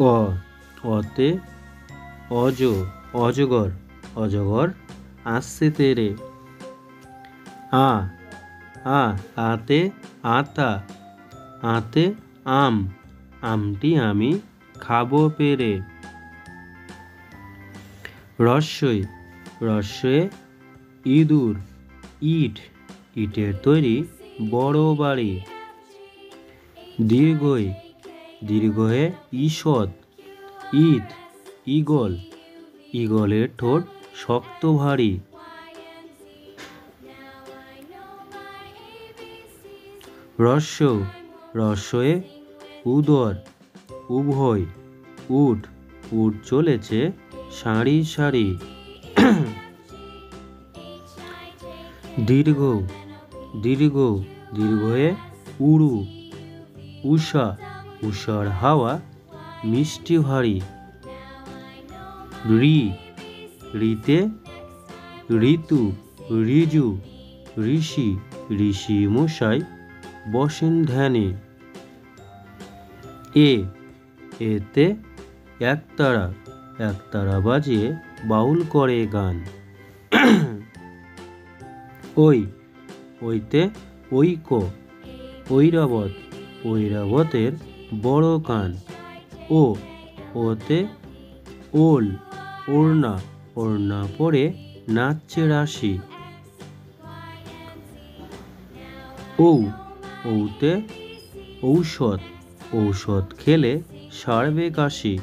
অ অতে অজ অজগর অজগর আসছে তেরে। আ আতে আতা আতে আম আমটি আমি খাবো পেরে। রস্যই রস্যে ইঁদুর ইট ইটের তৈরি বড় বাড়ি। দীর্ঘই দীর্ঘয়ে ঈষৎ ঈদ ঈগল ঈগলের ঠোঁট শক্ত ভারী। রস্য রস্যয়ে উদর উভয় উট উট চলেছে সারি সারি। দীর্ঘ দীর্ঘ দীর্ঘয়ে উড়ু উষা উষার হাওয়া মিষ্টি ভারী। ঋ ঋতে ঋতু ঋজু ঋষি ঋষি মশাই বসেন ধ্যানে। এতে একতারা একতারা বাজিয়ে বাউল করে গান। ওইতে ঐক্য ঐরাবত ঐরাবতের বড় কান। ওতে ওল ওড়না ওড়না পরে নাচছে রাশি। ঔতে ঔষধ ঔষধ খেলে সারবে কাশি।